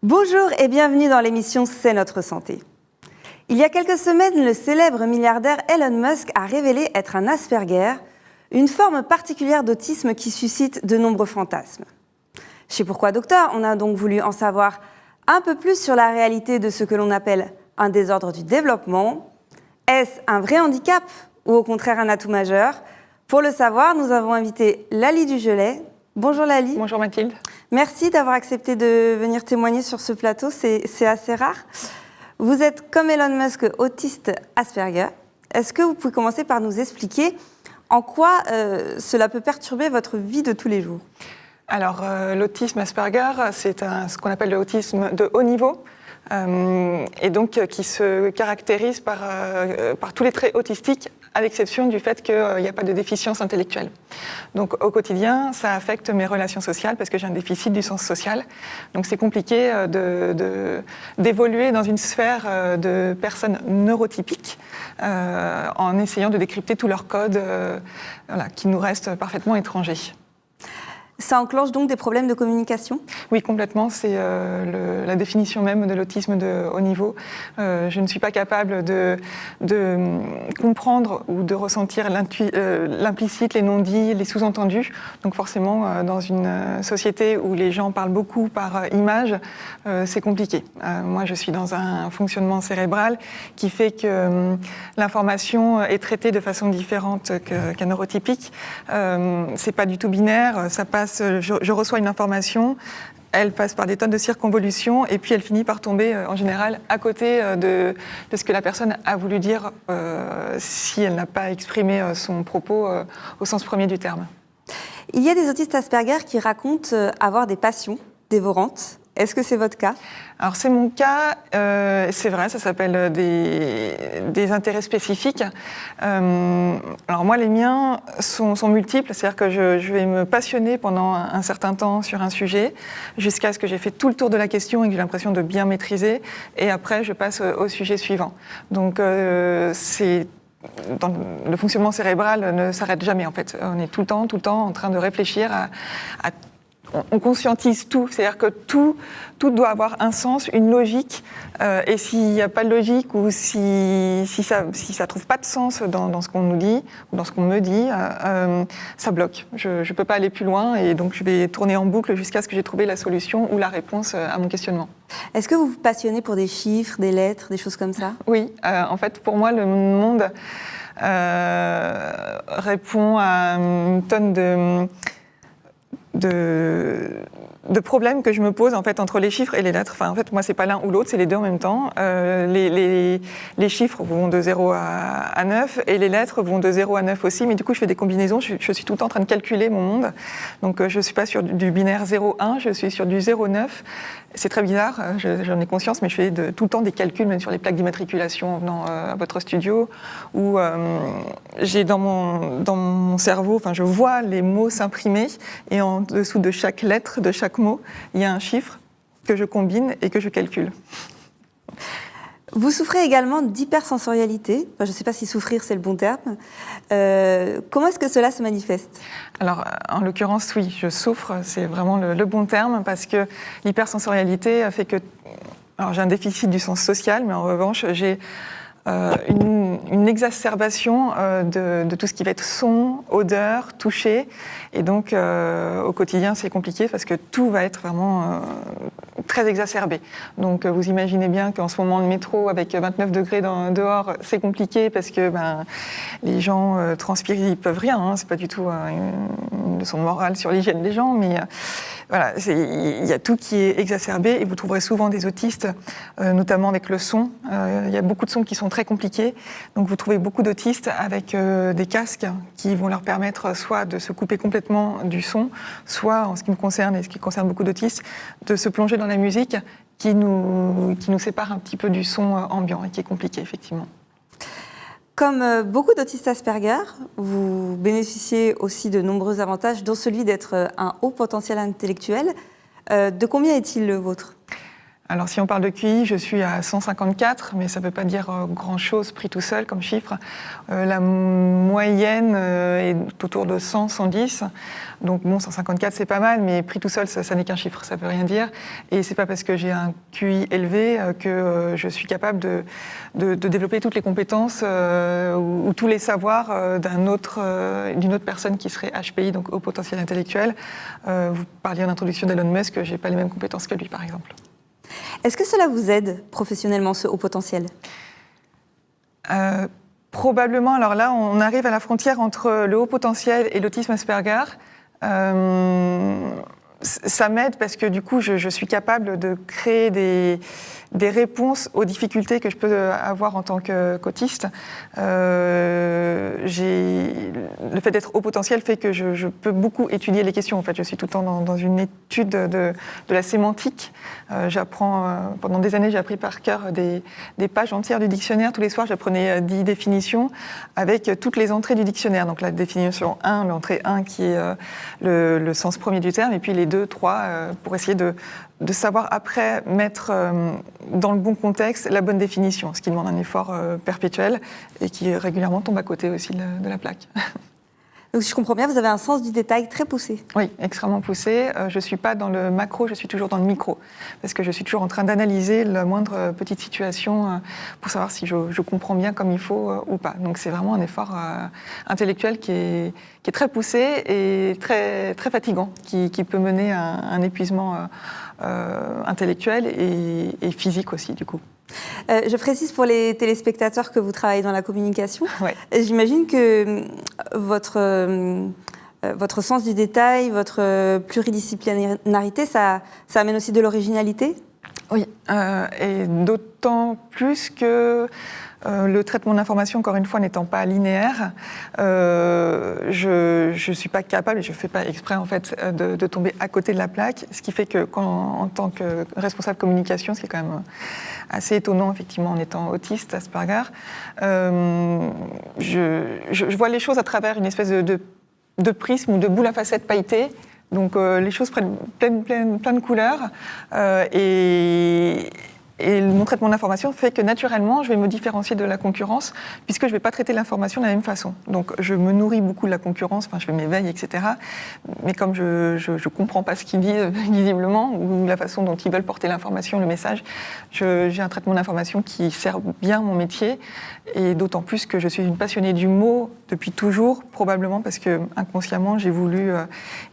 Bonjour et bienvenue dans l'émission C'est notre santé. Il y a quelques semaines, le célèbre milliardaire Elon Musk a révélé être un Asperger, une forme particulière d'autisme qui suscite de nombreux fantasmes. Chez Pourquoi Docteur, on a donc voulu en savoir un peu plus sur la réalité de ce que l'on appelle un désordre du développement. Est-ce un vrai handicap ou au contraire un atout majeur? Pour le savoir, nous avons invité Laly Dugelet. Bonjour Laly. Bonjour Mathilde. Merci d'avoir accepté de venir témoigner sur ce plateau, c'est assez rare. Vous êtes comme Elon Musk autiste Asperger. Est-ce que vous pouvez commencer par nous expliquer en quoi cela peut perturber votre vie de tous les jours? Alors l'autisme Asperger, c'est ce qu'on appelle l'autisme de haut niveau. Et donc qui se caractérise par tous les traits autistiques, à l'exception du fait qu'il n'y a pas de déficience intellectuelle. Donc au quotidien, ça affecte mes relations sociales parce que j'ai un déficit du sens social. Donc c'est compliqué d'évoluer dans une sphère de personnes neurotypiques en essayant de décrypter tous leurs codes qui nous restent parfaitement étrangers. Ça enclenche donc des problèmes de communication? Oui, complètement. C'est la définition même de l'autisme de haut niveau. Je ne suis pas capable de comprendre ou de ressentir l'implicite, les non-dits, les sous-entendus. Donc forcément, dans une société où les gens parlent beaucoup par image, c'est compliqué. Moi, je suis dans un fonctionnement cérébral qui fait que l'information est traitée de façon différente qu'un neurotypique. C'est pas du tout binaire. Ça passe. Je reçois une information, elle passe par des tonnes de circonvolutions et puis elle finit par tomber en général à côté de ce que la personne a voulu dire si elle n'a pas exprimé son propos au sens premier du terme. Il y a des autistes Asperger qui racontent avoir des passions dévorantes. Est-ce que c'est votre cas? Alors c'est mon cas, c'est vrai, ça s'appelle des intérêts spécifiques. Alors moi les miens sont multiples, c'est-à-dire que je vais me passionner pendant un certain temps sur un sujet, jusqu'à ce que j'ai fait tout le tour de la question et que j'ai l'impression de bien maîtriser, et après je passe au sujet suivant. Donc le fonctionnement cérébral ne s'arrête jamais en fait. On est tout le temps en train de réfléchir on conscientise tout, c'est-à-dire que tout doit avoir un sens, une logique, et s'il n'y a pas de logique ou si ça trouve pas de sens dans ce qu'on nous dit ou dans ce qu'on me dit, ça bloque. Je peux pas aller plus loin et donc je vais tourner en boucle jusqu'à ce que j'ai trouvé la solution ou la réponse à mon questionnement. Est-ce que vous vous passionnez pour des chiffres, des lettres, des choses comme ça? Oui, en fait pour moi le monde répond à une tonne de problèmes que je me pose en fait entre les chiffres et les lettres. Enfin, en fait, moi, c'est pas l'un ou l'autre, c'est les deux en même temps. Les chiffres vont de 0 à 9 et les lettres vont de 0 à 9 aussi. Mais du coup, je fais des combinaisons. Je suis tout le temps en train de calculer mon monde. Donc, je suis pas sur du binaire 0-1, je suis sur du 0-9. C'est très bizarre, j'en ai conscience, mais je fais tout le temps des calculs, même sur les plaques d'immatriculation en venant à votre studio, où j'ai dans mon cerveau, enfin, je vois les mots s'imprimer, et en dessous de chaque lettre, de chaque mot, il y a un chiffre que je combine et que je calcule. Vous souffrez également d'hypersensorialité. Enfin, je ne sais pas si souffrir, c'est le bon terme. Comment est-ce que cela se manifeste? Alors, en l'occurrence, oui, je souffre. C'est vraiment le bon terme parce que l'hypersensorialité fait que... Alors, j'ai un déficit du sens social, mais en revanche, j'ai une exacerbation de tout ce qui va être son, odeur, toucher. Et donc, au quotidien, c'est compliqué parce que tout va être vraiment très exacerbé. Donc, vous imaginez bien qu'en ce moment, le métro, avec 29 degrés dehors, c'est compliqué parce que les gens transpirent, ils peuvent rien. Hein, c'est pas du tout une leçon morale sur l'hygiène des gens, mais voilà, il y a tout qui est exacerbé et vous trouverez souvent des autistes, notamment avec le son. Il y a beaucoup de sons qui sont très compliqués. Donc, vous trouvez beaucoup d'autistes avec des casques qui vont leur permettre soit de se couper complètement du son, soit, en ce qui me concerne et ce qui concerne beaucoup d'autistes, de se plonger dans la musique qui nous sépare un petit peu du son ambiant et qui est compliqué, effectivement. Comme beaucoup d'autistes Asperger, vous bénéficiez aussi de nombreux avantages, dont celui d'être un haut potentiel intellectuel. De combien est-il le vôtre? Alors si on parle de QI, je suis à 154, mais ça ne veut pas dire grand-chose pris tout seul comme chiffre. La moyenne est autour de 100, 110. Donc bon, 154 c'est pas mal, mais pris tout seul, ça n'est qu'un chiffre, ça ne veut rien dire. Et ce n'est pas parce que j'ai un QI élevé que je suis capable de développer toutes les compétences ou tous les savoirs d'une autre personne qui serait HPI, donc haut potentiel intellectuel. Vous parliez en introduction d'Elon Musk, je n'ai pas les mêmes compétences que lui par exemple. Est-ce que cela vous aide professionnellement, ce haut potentiel ? Probablement. Alors là, on arrive à la frontière entre le haut potentiel et l'autisme Asperger. Ça m'aide parce que du coup, je suis capable de créer des réponses aux difficultés que je peux avoir en tant qu'autiste. Le fait d'être haut potentiel fait que je peux beaucoup étudier les questions. En fait, je suis tout le temps dans une étude de la sémantique. Pendant des années, j'ai appris par cœur des pages entières du dictionnaire. Tous les soirs, j'apprenais 10 définitions avec toutes les entrées du dictionnaire. Donc la définition 1, l'entrée 1 qui est le sens premier du terme, et puis les 2, 3, pour essayer de savoir après mettre dans le bon contexte la bonne définition, ce qui demande un effort perpétuel et qui régulièrement tombe à côté aussi de la plaque. Donc si je comprends bien, vous avez un sens du détail très poussé. Oui, extrêmement poussé. Je ne suis pas dans le macro, je suis toujours dans le micro. Parce que je suis toujours en train d'analyser la moindre petite situation pour savoir si je comprends bien comme il faut ou pas. Donc c'est vraiment un effort intellectuel qui est très poussé et très, très fatigant, qui peut mener à un épuisement intellectuel et physique aussi, du coup. Je précise pour les téléspectateurs que vous travaillez dans la communication. Ouais. J'imagine que votre sens du détail, votre pluridisciplinarité, ça amène aussi de l'originalité ? Oui, et d'autant plus que le traitement d'information, encore une fois, n'étant pas linéaire, je ne suis pas capable, et je ne fais pas exprès en fait, de tomber à côté de la plaque, ce qui fait que en tant que responsable communication, ce qui est quand même assez étonnant effectivement en étant autiste, Asperger, je vois les choses à travers une espèce de prisme ou de boule à facettes pailletée. Donc les choses prennent plein de couleurs et mon traitement d'information fait que naturellement, je vais me différencier de la concurrence puisque je ne vais pas traiter l'information de la même façon. Donc je me nourris beaucoup de la concurrence, je fais mes veilles, etc. Mais comme je ne comprends pas ce qu'ils disent visiblement ou la façon dont ils veulent porter l'information, le message, j'ai un traitement d'information qui sert bien mon métier et d'autant plus que je suis une passionnée du mot depuis toujours, probablement parce que inconsciemment, j'ai voulu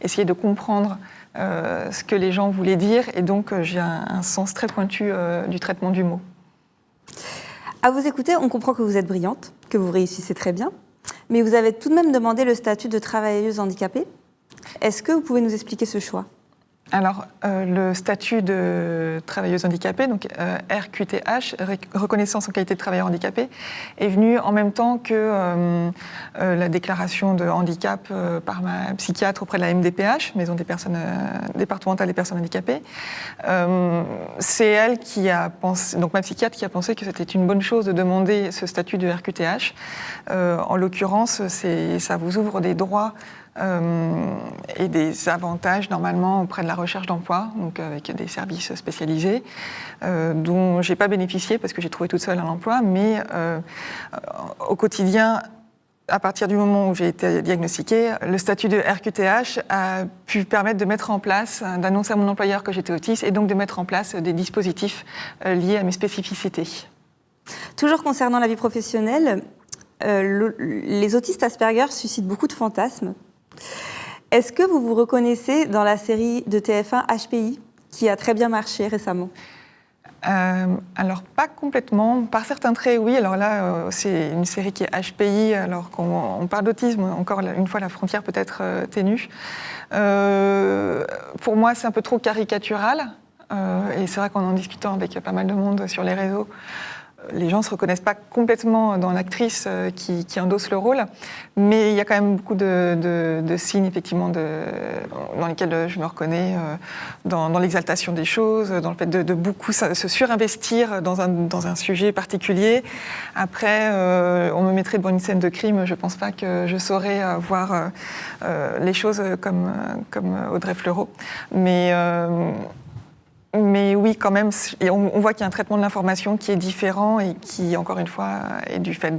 essayer de comprendre ce que les gens voulaient dire, et donc j'ai un sens très pointu du traitement du mot. À vous écouter, on comprend que vous êtes brillante, que vous réussissez très bien, mais vous avez tout de même demandé le statut de travailleuse handicapée. Est-ce que vous pouvez nous expliquer ce choix ? Alors, le statut de travailleuse handicapée, donc RQTH, reconnaissance en qualité de travailleur handicapé, est venu en même temps que la déclaration de handicap par ma psychiatre auprès de la MDPH, Maison des personnes départementale des personnes handicapées. C'est elle qui a pensé, donc ma psychiatre qui a pensé que c'était une bonne chose de demander ce statut de RQTH. En l'occurrence, ça vous ouvre des droits et des avantages normalement auprès de la recherche d'emploi, donc avec des services spécialisés dont j'ai pas bénéficié parce que j'ai trouvé toute seule un emploi, mais au quotidien, à partir du moment où j'ai été diagnostiquée, le statut de RQTH a pu permettre de mettre en place, d'annoncer à mon employeur que j'étais autiste et donc de mettre en place des dispositifs liés à mes spécificités. Toujours concernant la vie professionnelle, les autistes Asperger suscitent beaucoup de fantasmes. Est-ce que vous vous reconnaissez dans la série de TF1 HPI, qui a très bien marché récemment ? Alors, pas complètement. Par certains traits, oui. Alors là, c'est une série qui est HPI, alors qu'on parle d'autisme, encore une fois, la frontière peut être ténue. Pour moi, c'est un peu trop caricatural. Et c'est vrai qu'en discutant avec pas mal de monde sur les réseaux, les gens ne se reconnaissent pas complètement dans l'actrice qui endosse le rôle, mais il y a quand même beaucoup de signes, effectivement, dans lesquels je me reconnais, dans l'exaltation des choses, dans le fait de beaucoup se surinvestir dans un sujet particulier. Après, on me mettrait devant une scène de crime, je ne pense pas que je saurais voir les choses comme Audrey Fleurot. Mais oui, quand même. Et on voit qu'il y a un traitement de l'information qui est différent et qui, encore une fois, est du fait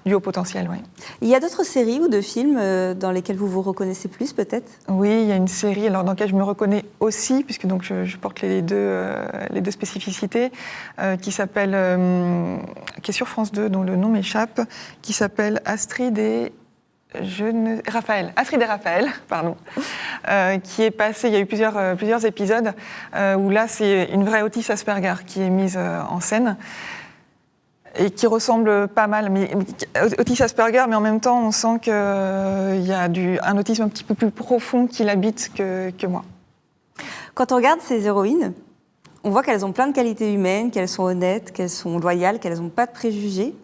du haut potentiel. Oui. Il y a d'autres séries ou de films dans lesquels vous vous reconnaissez plus, peut-être ? Oui, il y a une série dans laquelle je me reconnais aussi, puisque donc, je porte les deux spécificités, qui est sur France 2, dont le nom m'échappe, qui s'appelle Astrid et Raphaël, pardon, qui est passé. Il y a eu plusieurs épisodes où là, c'est une vraie Otis Asperger qui est mise en scène et qui ressemble pas mal. Mais Otis Asperger, mais en même temps, on sent qu'il y a un autisme un petit peu plus profond qui l'habite que moi. Quand on regarde ces héroïnes, on voit qu'elles ont plein de qualités humaines, qu'elles sont honnêtes, qu'elles sont loyales, qu'elles n'ont pas de préjugés.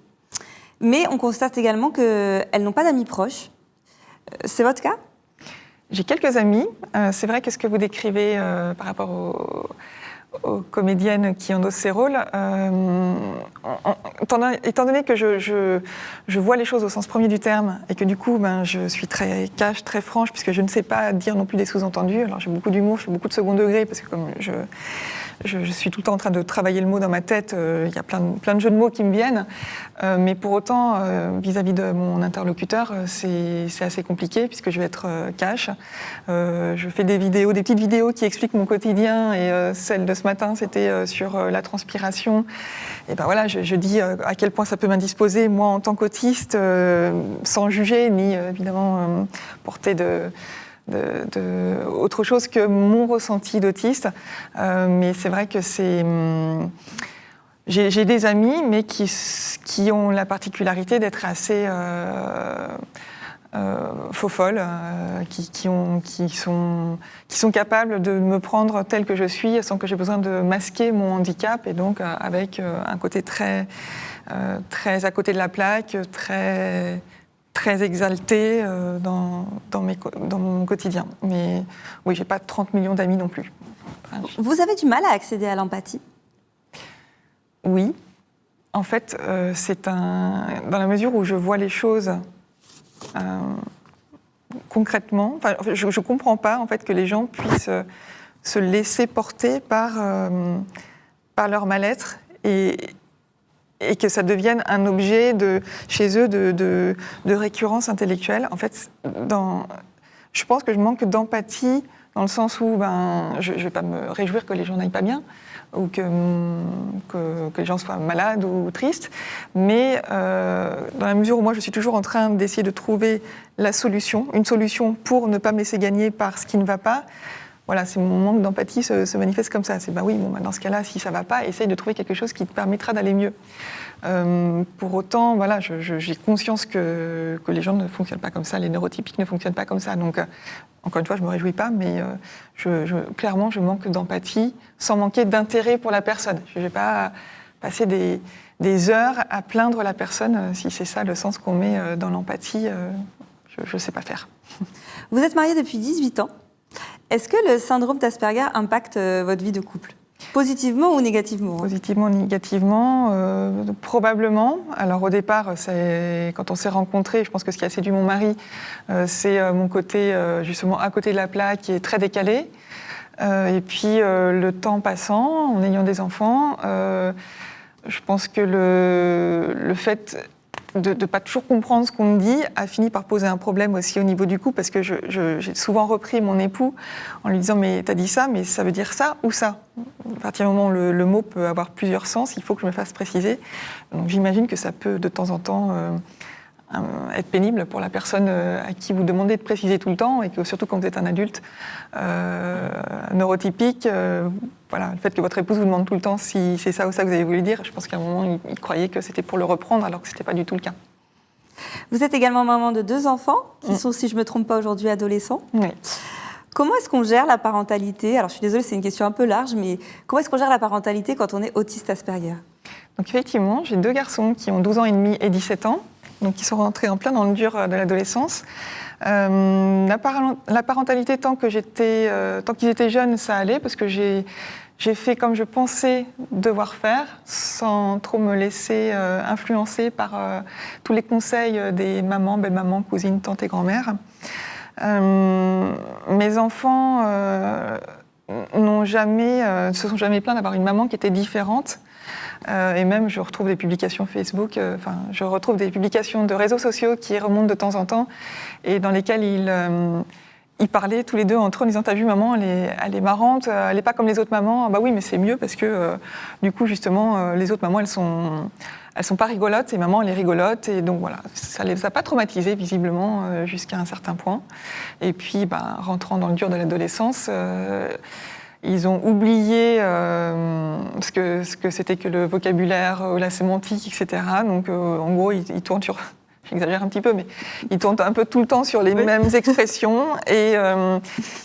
Mais on constate également qu'elles n'ont pas d'amis proches. C'est votre cas ? J'ai quelques amis. C'est vrai que ce que vous décrivez par rapport aux comédiennes qui endossent ces rôles, étant donné que je vois les choses au sens premier du terme et que du coup je suis très cash, très franche, puisque je ne sais pas dire non plus des sous-entendus. Alors j'ai beaucoup d'humour, je fais beaucoup de second degré, parce que comme je suis tout le temps en train de travailler le mot dans ma tête, il y a plein de jeux de mots qui me viennent, mais pour autant, vis-à-vis de mon interlocuteur, c'est assez compliqué, puisque je vais être cash. Je fais des petites vidéos qui expliquent mon quotidien, et celle de ce matin, c'était sur la transpiration. Et ben voilà, je dis à quel point ça peut m'indisposer, moi, en tant qu'autiste, sans juger, ni évidemment porter autre chose que mon ressenti d'autiste. Mais c'est vrai que j'ai des amis, mais qui ont la particularité d'être assez faux-folles, qui sont capables de me prendre telle que je suis sans que j'ai besoin de masquer mon handicap, et donc avec un côté très à côté de la plaque, très exalté dans mon quotidien. Mais oui, j'ai pas 30 millions d'amis non plus. Vous avez du mal à accéder à l'empathie ? Oui. En fait, dans la mesure où je vois les choses concrètement, je comprends pas en fait que les gens puissent se laisser porter par leur mal-être, et que ça devienne un objet chez eux de récurrence intellectuelle. En fait, je pense que je manque d'empathie, dans le sens où je ne vais pas me réjouir que les gens n'aillent pas bien, ou que les gens soient malades ou tristes, mais dans la mesure où moi je suis toujours en train d'essayer de trouver une solution pour ne pas me laisser gagner par ce qui ne va pas. Voilà, mon manque d'empathie se manifeste comme ça. C'est dans ce cas-là, si ça ne va pas, essaye de trouver quelque chose qui te permettra d'aller mieux. Pour autant, voilà, j'ai conscience que les gens ne fonctionnent pas comme ça, les neurotypiques ne fonctionnent pas comme ça. Donc, encore une fois, je ne me réjouis pas, mais clairement, je manque d'empathie sans manquer d'intérêt pour la personne. Je ne vais pas passer des heures à plaindre la personne, si c'est ça le sens qu'on met dans l'empathie. Je ne sais pas faire. Vous êtes mariée depuis 18 ans. Est-ce que le syndrome d'Asperger impacte votre vie de couple ? Positivement ou négativement ? Positivement, négativement, probablement. Alors au départ, quand on s'est rencontrés, je pense que ce qui a séduit mon mari, c'est mon côté justement à côté de la plaque, qui est très décalé. Et puis le temps passant, en ayant des enfants, je pense que le fait de ne pas toujours comprendre ce qu'on me dit a fini par poser un problème aussi au niveau du couple, parce que j'ai souvent repris mon époux en lui disant « mais t'as dit ça, mais ça veut dire ça ou ça ?» À partir du moment où le mot peut avoir plusieurs sens, il faut que je me fasse préciser. Donc j'imagine que ça peut de temps en temps être pénible pour la personne à qui vous demandez de préciser tout le temps, et que surtout quand vous êtes un adulte neurotypique, voilà, le fait que votre épouse vous demande tout le temps si c'est ça ou ça que vous avez voulu dire, je pense qu'à un moment, il croyait que c'était pour le reprendre, alors que ce n'était pas du tout le cas. Vous êtes également maman de 2 enfants, qui sont, si je ne me trompe pas aujourd'hui, adolescents. Oui. Comment est-ce qu'on gère la parentalité ? Alors, je suis désolée, c'est une question un peu large, mais comment est-ce qu'on gère la parentalité quand on est autiste Asperger ? Donc effectivement, j'ai 2 garçons qui ont 12 ans et demi et 17 ans, donc qui sont rentrés en plein dans le dur de l'adolescence. La parentalité, tant qu'ils étaient jeunes, ça allait, parce que j'ai fait comme je pensais devoir faire, sans trop me laisser influencer par tous les conseils des mamans, belles-mamans, cousines, tantes et grand-mères. Mes enfants ne se sont jamais plaints d'avoir une maman qui était différente. Et même, je retrouve des publications Facebook, je retrouve des publications de réseaux sociaux qui remontent de temps en temps et dans lesquelles ils parlaient tous les deux entre eux en disant « T'as vu, maman, elle est marrante, elle n'est pas comme les autres mamans. » Bah oui, mais c'est mieux parce que, du coup, justement, les autres mamans, elles sont pas rigolotes et maman, elle est rigolote. Et donc voilà, ça les a pas traumatisées, visiblement, jusqu'à un certain point. Et puis, rentrant dans le dur de l'adolescence, ils ont oublié ce que c'était que le vocabulaire, la sémantique, etc. Donc, en gros, ils tournent sur... J'exagère un petit peu, mais ils tournent un peu tout le temps sur les mêmes expressions. Et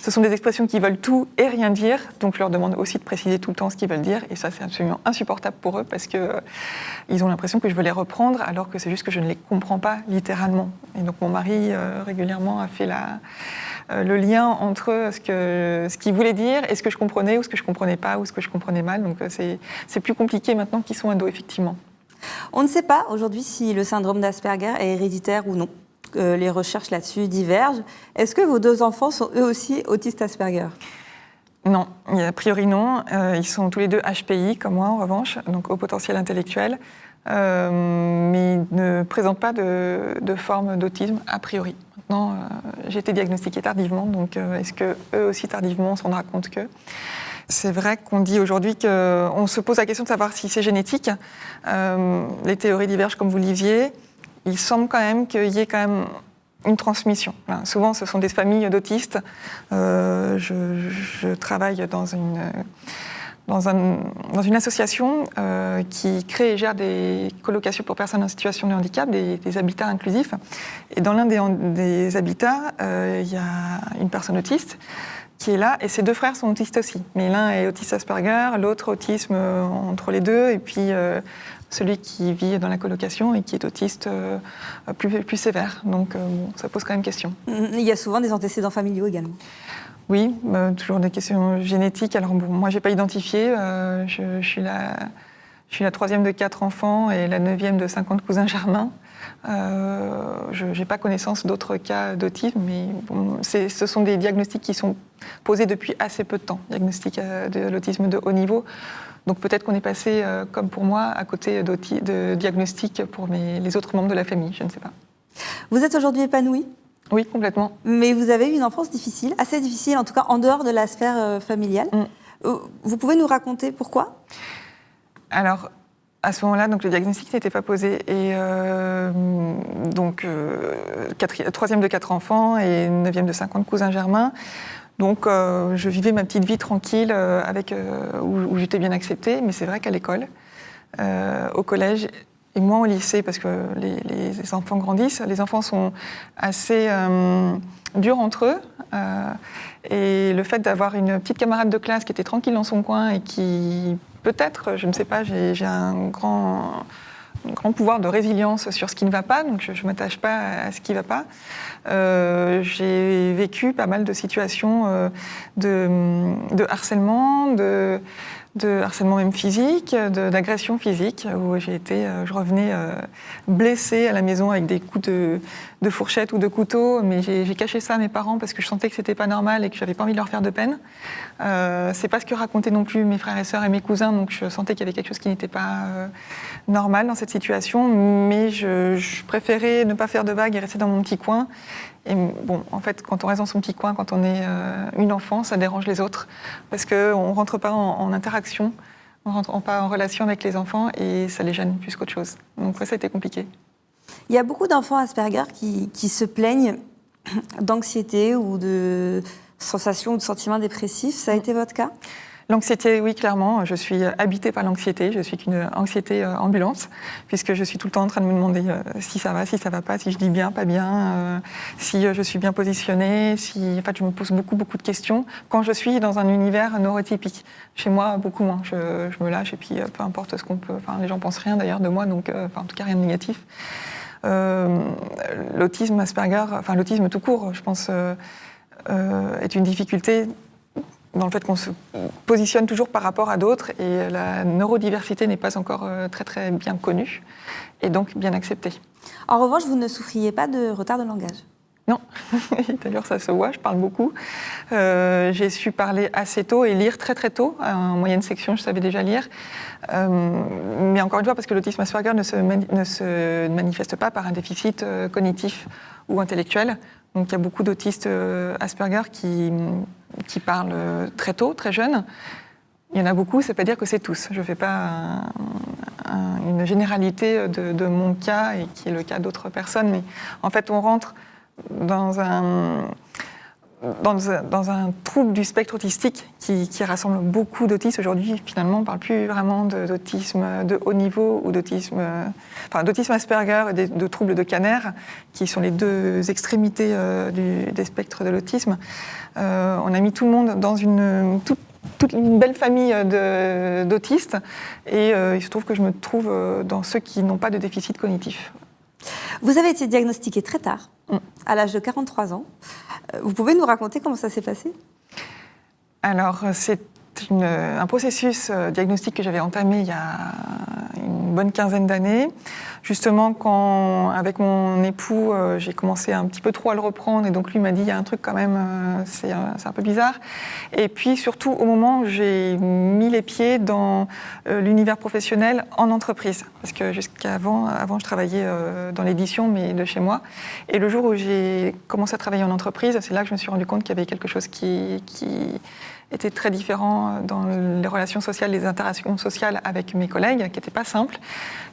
ce sont des expressions qui veulent tout et rien dire. Donc, je leur demande aussi de préciser tout le temps ce qu'ils veulent dire. Et ça, c'est absolument insupportable pour eux parce qu'ils ont l'impression que je veux les reprendre, alors que c'est juste que je ne les comprends pas littéralement. Et donc, mon mari, régulièrement, a fait le lien entre ce qu'il voulait dire et ce que je comprenais ou ce que je comprenais pas ou ce que je comprenais mal. Donc c'est plus compliqué maintenant qu'ils sont ados, effectivement. On ne sait pas aujourd'hui si le syndrome d'Asperger est héréditaire ou non. Les recherches là-dessus divergent. Est-ce que vos 2 enfants sont eux aussi autistes Asperger ? Non, a priori non. Ils sont tous les 2 HPI, comme moi en revanche, donc haut potentiel intellectuel, mais ils ne présentent pas de forme d'autisme a priori. Maintenant, j'ai été diagnostiquée tardivement, donc est-ce qu'eux aussi tardivement se rendra compte que... C'est vrai qu'on dit aujourd'hui qu'on se pose la question de savoir si c'est génétique. Les théories divergent comme vous le disiez. Il semble quand même qu'il y ait quand même une transmission. Souvent, ce sont des familles d'autistes. Je travaille dans une association qui crée et gère des colocations pour personnes en situation de handicap, des habitats inclusifs. Et dans l'un des habitats, il y a une personne autiste qui est là, et ses 2 frères sont autistes aussi. Mais l'un est autiste Asperger, l'autre autisme entre les deux, et puis celui qui vit dans la colocation et qui est autiste plus sévère. Donc ça pose quand même question. Il y a souvent des antécédents familiaux également. Oui, toujours des questions génétiques. Alors bon, moi, j'ai pas identifié. Je suis la 3e de 4 enfants et la 9e de 50 cousins germains. Je n'ai pas connaissance d'autres cas d'autisme, mais bon, ce sont des diagnostics qui sont posés depuis assez peu de temps. Diagnostic de l'autisme de haut niveau. Donc peut-être qu'on est passé, comme pour moi, à côté de diagnostics pour les autres membres de la famille, je ne sais pas. Vous êtes aujourd'hui épanouie ? Oui, complètement. Mais vous avez eu une enfance difficile, assez difficile, en tout cas en dehors de la sphère familiale. Vous pouvez nous raconter pourquoi ? Alors, à ce moment-là, donc, le diagnostic n'était pas posé. Et donc, 3e de 4 enfants et 9e de 50 cousins germains. Donc, je vivais ma petite vie tranquille, où j'étais bien acceptée. Mais c'est vrai qu'à l'école, au collège, et moins au lycée, parce que les enfants grandissent, les enfants sont assez durs entre eux. Et le fait d'avoir une petite camarade de classe qui était tranquille dans son coin et qui, peut-être, je ne sais pas, j'ai un grand pouvoir de résilience sur ce qui ne va pas, donc je ne m'attache pas à ce qui ne va pas. J'ai vécu pas mal de situations de harcèlement, de harcèlement même physique, d'agression physique, où je revenais blessée à la maison avec des coups de fourchette ou de couteau, mais j'ai caché ça à mes parents parce que je sentais que c'était pas normal et que j'avais pas envie de leur faire de peine. C'est pas ce que racontaient non plus mes frères et sœurs et mes cousins, donc je sentais qu'il y avait quelque chose qui n'était pas normal dans cette situation, mais je préférais ne pas faire de vagues et rester dans mon petit coin. Et bon, en fait, quand on reste dans son petit coin, quand on est une enfant, ça dérange les autres, parce qu'on ne rentre pas en interaction, on ne rentre pas en relation avec les enfants, et ça les gêne plus qu'autre chose. Donc ouais, ça a été compliqué. Il y a beaucoup d'enfants Asperger qui se plaignent d'anxiété ou de sensations ou de sentiments dépressifs. Ça a été votre cas ? L'anxiété, oui, clairement. Je suis habitée par l'anxiété. Je suis qu'une anxiété ambulante, puisque je suis tout le temps en train de me demander si ça va pas, si je dis bien, pas bien, si je suis bien positionnée, en fait, je me pose beaucoup de questions quand je suis dans un univers neurotypique. Chez moi, beaucoup moins. Je me lâche et puis peu importe ce qu'on peut... Enfin, les gens pensent rien d'ailleurs de moi, donc en tout cas rien de négatif. L'autisme Asperger, enfin l'autisme tout court, je pense, est une difficulté dans le fait qu'on se positionne toujours par rapport à d'autres, et la neurodiversité n'est pas encore très bien connue et donc bien acceptée. En revanche, vous ne souffriez pas de retard de langage ? Non, d'ailleurs ça se voit, je parle beaucoup. J'ai su parler assez tôt et lire très très tôt. En moyenne section, je savais déjà lire. Mais encore une fois, parce que l'autisme Asperger ne se manifeste pas par un déficit cognitif ou intellectuel. Donc il y a beaucoup d'autistes Asperger qui parlent très tôt, très jeunes. Il y en a beaucoup, ça ne veut pas dire que c'est tous. Je ne fais pas une généralité de mon cas et qui est le cas d'autres personnes. Mais en fait, on rentre dans un trouble du spectre autistique qui rassemble beaucoup d'autistes. Aujourd'hui, finalement, on ne parle plus vraiment d'autisme de haut niveau ou d'autisme Asperger et de troubles de Kanner, qui sont les deux extrémités des spectres de l'autisme. On a mis tout le monde dans toute une belle famille d'autistes, et il se trouve que je me trouve dans ceux qui n'ont pas de déficit cognitif. Vous avez été diagnostiquée très tard, à l'âge de 43 ans. Vous pouvez nous raconter comment ça s'est passé ? Alors, c'est un processus diagnostique que j'avais entamé il y a une bonne quinzaine d'années. Justement, quand, avec mon époux, j'ai commencé un petit peu trop à le reprendre, et donc lui m'a dit, il y a un truc quand même, c'est un peu bizarre. Et puis surtout, au moment où j'ai mis les pieds dans l'univers professionnel en entreprise, parce que avant je travaillais dans l'édition, mais de chez moi. Et le jour où j'ai commencé à travailler en entreprise, c'est là que je me suis rendu compte qu'il y avait quelque chose qui était très différent dans les relations sociales, les interactions sociales avec mes collègues, qui n'étaient pas simples,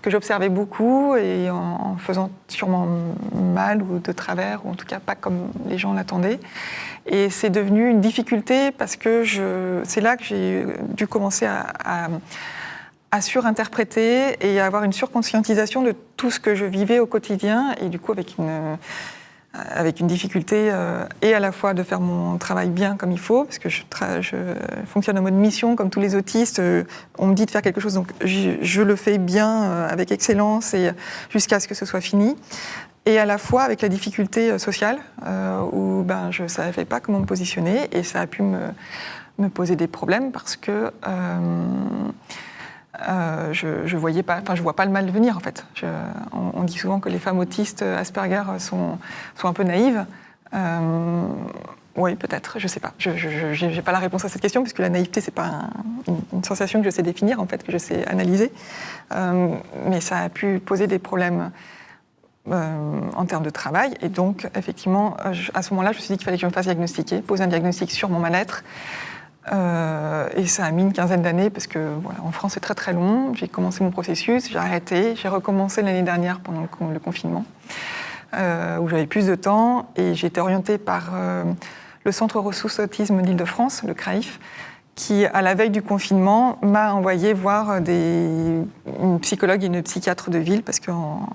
que j'observais beaucoup et en faisant sûrement mal ou de travers, ou en tout cas pas comme les gens l'attendaient. Et c'est devenu une difficulté parce que c'est là que j'ai dû commencer à surinterpréter et à avoir une surconscientisation de tout ce que je vivais au quotidien, et du coup avec une difficulté et à la fois de faire mon travail bien comme il faut, parce que je fonctionne en mode mission comme tous les autistes. On me dit de faire quelque chose, donc je le fais bien, avec excellence, et jusqu'à ce que ce soit fini. Et à la fois avec la difficulté sociale, où je ne savais pas comment me positionner, et ça a pu me poser des problèmes parce que je vois pas le mal venir en fait. On dit souvent que les femmes autistes Asperger sont un peu naïves. Oui, peut-être, je sais pas. Je n'ai pas la réponse à cette question, puisque la naïveté, c'est pas une sensation que je sais définir, en fait, que je sais analyser. Mais ça a pu poser des problèmes en termes de travail. Et donc, effectivement, à ce moment-là, je me suis dit qu'il fallait que je me fasse diagnostiquer, poser un diagnostic sur mon mal-être. Et ça a mis une quinzaine d'années, parce que voilà, en France, c'est très très long. J'ai commencé mon processus, j'ai arrêté, j'ai recommencé l'année dernière pendant le confinement, où j'avais plus de temps, et j'ai été orientée par le Centre Ressources Autisme d'Île-de-France, le CRAIF, qui, à la veille du confinement, m'a envoyé voir une psychologue et une psychiatre de ville, parce qu'en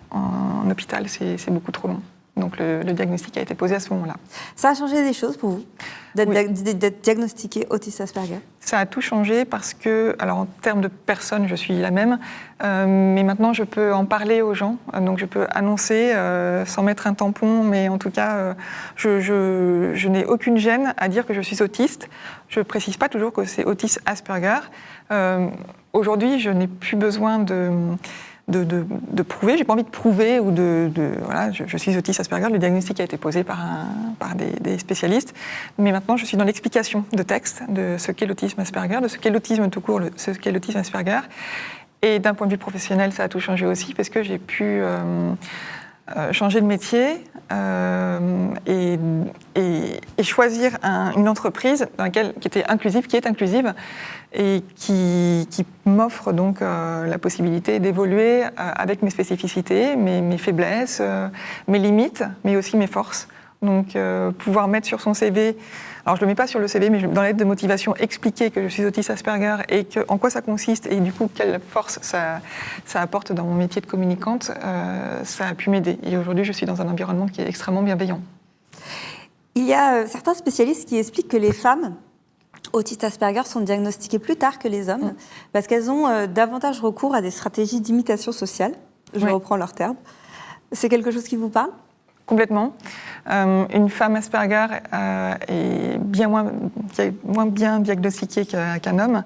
hôpital, c'est beaucoup trop long. Donc le diagnostic a été posé à ce moment-là. Ça a changé des choses pour vous, d'être diagnostiqué autiste Asperger ? Ça a tout changé parce que, alors en termes de personnes, je suis la même, mais maintenant je peux en parler aux gens, donc je peux annoncer sans mettre un tampon, mais en tout cas, je n'ai aucune gêne à dire que je suis autiste. Je ne précise pas toujours que c'est autiste Asperger. Aujourd'hui, je n'ai plus besoin de prouver, j'ai pas envie de prouver ou voilà, je suis autiste Asperger, le diagnostic a été posé par des spécialistes, mais maintenant je suis dans l'explication de texte de ce qu'est l'autisme Asperger, de ce qu'est l'autisme tout court, ce qu'est l'autisme Asperger, et d'un point de vue professionnel, ça a tout changé aussi, parce que j'ai pu changer de métier et choisir une entreprise qui est inclusive, et qui m'offre donc la possibilité d'évoluer avec mes spécificités, mes faiblesses, mes limites, mais aussi mes forces. Donc pouvoir mettre sur son CV, alors je ne le mets pas sur le CV, mais dans l'aide de motivation, expliquer que je suis autiste Asperger et en quoi ça consiste, et du coup quelle force ça apporte dans mon métier de communicante, ça a pu m'aider. Et aujourd'hui, je suis dans un environnement qui est extrêmement bienveillant. Il y a certains spécialistes qui expliquent que les femmes autistes Asperger sont diagnostiquées plus tard que les hommes, parce qu'elles ont davantage recours à des stratégies d'imitation sociale. Je reprends leur terme. C'est quelque chose qui vous parle ? Complètement. Une femme Asperger est bien moins bien diagnostiquée qu'un homme,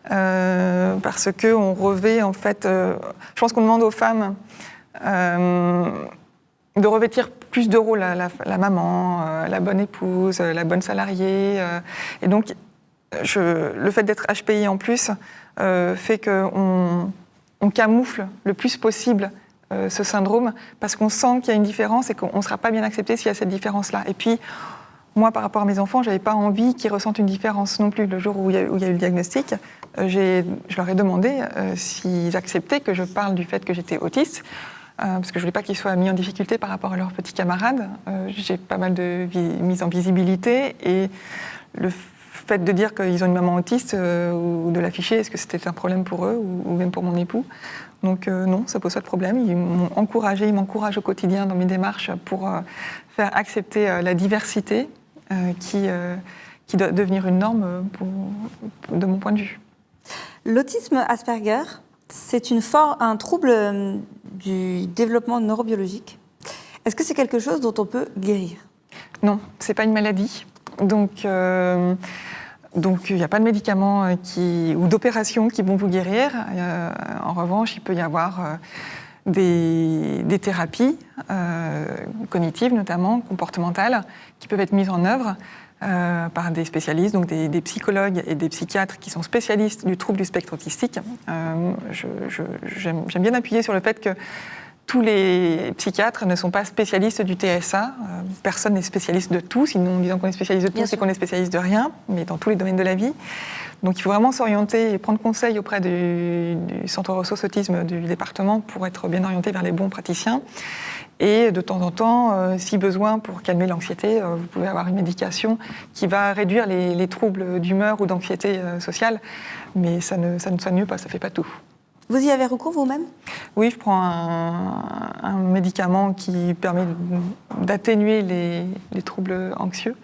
parce qu'on revêt, en fait, je pense qu'on demande aux femmes de revêtir plus de rôles, la maman, la bonne épouse, la bonne salariée. Et donc, le fait d'être HPI en plus fait qu'on camoufle le plus possible ce syndrome parce qu'on sent qu'il y a une différence et qu'on ne sera pas bien accepté s'il y a cette différence-là. Et puis, moi, par rapport à mes enfants, je n'avais pas envie qu'ils ressentent une différence non plus. Le jour où il y a eu le diagnostic, je leur ai demandé s'ils acceptaient que je parle du fait que j'étais autiste, parce que je ne voulais pas qu'ils soient mis en difficulté par rapport à leurs petits camarades. J'ai pas mal de mise en visibilité, et le fait de dire qu'ils ont une maman autiste ou de l'afficher, est-ce que c'était un problème pour eux ou même pour mon époux? Donc non, ça pose pas de problème. Ils m'encouragent au quotidien dans mes démarches pour faire accepter la diversité qui doit devenir une norme de mon point de vue. L'autisme Asperger, c'est un trouble du développement neurobiologique. Est-ce que c'est quelque chose dont on peut guérir? Non, c'est pas une maladie. Donc il n'y a pas de médicaments ou d'opérations qui vont vous guérir. En revanche, il peut y avoir des thérapies cognitives, notamment comportementales, qui peuvent être mises en œuvre par des spécialistes, donc des psychologues et des psychiatres qui sont spécialistes du trouble du spectre autistique. J'aime bien appuyer sur le fait que tous les psychiatres ne sont pas spécialistes du TSA. Personne n'est spécialiste de tout. Sinon, en disant qu'on est spécialiste de tout, c'est qu'on est spécialiste de rien, mais dans tous les domaines de la vie. Donc il faut vraiment s'orienter et prendre conseil auprès du centre ressources autisme du département pour être bien orienté vers les bons praticiens. Et de temps en temps, si besoin, pour calmer l'anxiété, vous pouvez avoir une médication qui va réduire les troubles d'humeur ou d'anxiété sociale, mais ça ne soigne pas, ça ne fait pas tout. Vous y avez recours vous-même? Oui, je prends un médicament qui permet d'atténuer les troubles anxieux.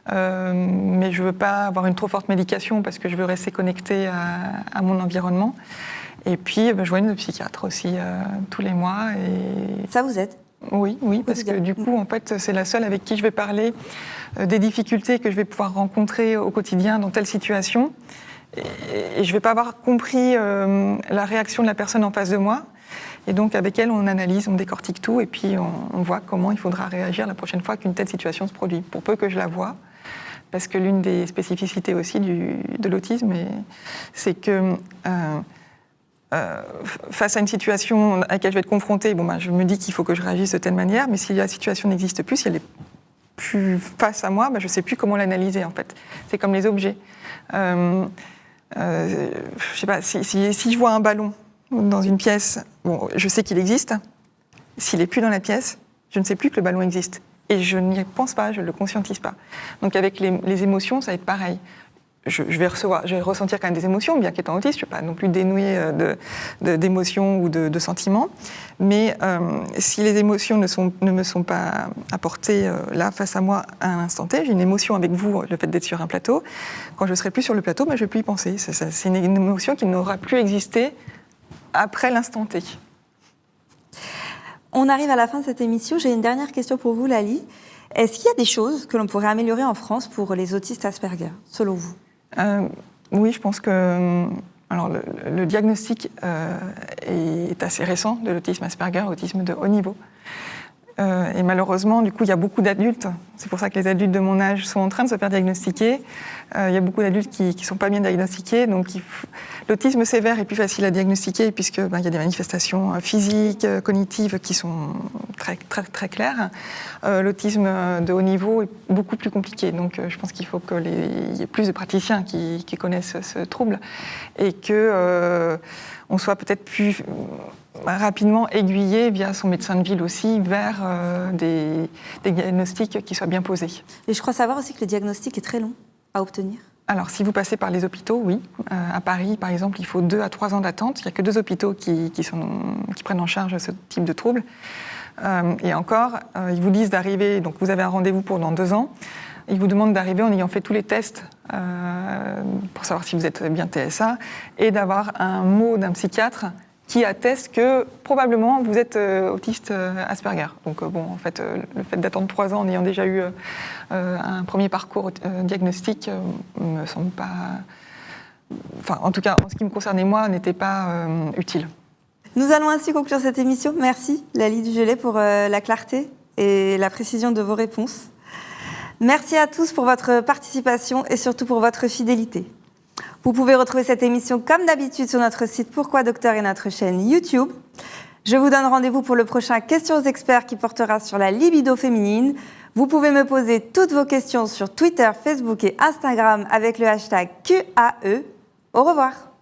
Mais je ne veux pas avoir une trop forte médication parce que je veux rester connectée à mon environnement. Et puis, je vois une psychiatre aussi tous les mois. Et... Ça vous aide? Oui, parce que du coup, en fait, c'est la seule avec qui je vais parler des difficultés que je vais pouvoir rencontrer au quotidien dans telle situation. Et je ne vais pas avoir compris la réaction de la personne en face de moi. Et donc, avec elle, on analyse, on décortique tout, et puis on voit comment il faudra réagir la prochaine fois qu'une telle situation se produit, pour peu que je la vois. Parce que l'une des spécificités aussi de l'autisme, c'est que face à une situation à laquelle je vais être confrontée, je me dis qu'il faut que je réagisse de telle manière, mais si la situation n'existe plus, si elle n'est plus face à moi, je ne sais plus comment l'analyser, en fait. C'est comme les objets. Je sais pas, si je vois un ballon dans une pièce, je sais qu'il existe. S'il n'est plus dans la pièce, je ne sais plus que le ballon existe. Et je n'y pense pas, je ne le conscientise pas. Donc avec les émotions, ça va être pareil. Je vais ressentir quand même des émotions, bien qu'étant autiste, je ne suis pas non plus dénouée d'émotions ou de sentiments. Mais si les émotions ne me sont pas apportées là, face à moi, à un instant T, j'ai une émotion avec vous, le fait d'être sur un plateau. Quand je ne serai plus sur le plateau, je ne vais plus y penser. C'est une émotion qui n'aura plus existé après l'instant T. On arrive à la fin de cette émission. J'ai une dernière question pour vous, Lali. Est-ce qu'il y a des choses que l'on pourrait améliorer en France pour les autistes Asperger, selon vous? Oui, je pense que le diagnostic est assez récent de l'autisme Asperger, autisme de haut niveau. Et malheureusement, du coup, il y a beaucoup d'adultes. C'est pour ça que les adultes de mon âge sont en train de se faire diagnostiquer. Il y a beaucoup d'adultes qui ne sont pas bien diagnostiqués. Donc, l'autisme sévère est plus facile à diagnostiquer puisque il y a des manifestations physiques, cognitives qui sont très, très, très claires. L'autisme de haut niveau est beaucoup plus compliqué. Donc, je pense qu'il faut qu'il y ait plus de praticiens qui connaissent ce trouble et que on soit peut-être plus rapidement aiguillé via son médecin de ville aussi vers des diagnostics qui soient bien posés. Et je crois savoir aussi que le diagnostic est très long à obtenir. Alors, si vous passez par les hôpitaux, oui. À Paris, par exemple, il faut 2 à 3 ans d'attente. Il n'y a que 2 hôpitaux qui prennent en charge ce type de trouble. Et encore, ils vous disent d'arriver, donc vous avez un rendez-vous pour dans 2 ans. Ils vous demandent d'arriver en ayant fait tous les tests pour savoir si vous êtes bien TSA et d'avoir un mot d'un psychiatre qui atteste que probablement vous êtes autiste Asperger. Donc en fait, le fait d'attendre 3 ans en ayant déjà eu un premier parcours diagnostique me semble pas... Enfin, en tout cas, en ce qui me concernait moi, n'était pas utile. Nous allons ainsi conclure cette émission. Merci, Lali Dugelet, pour la clarté et la précision de vos réponses. Merci à tous pour votre participation et surtout pour votre fidélité. Vous pouvez retrouver cette émission comme d'habitude sur notre site Pourquoi Docteur et notre chaîne YouTube. Je vous donne rendez-vous pour le prochain Questions aux experts qui portera sur la libido féminine. Vous pouvez me poser toutes vos questions sur Twitter, Facebook et Instagram avec le hashtag QAE. Au revoir.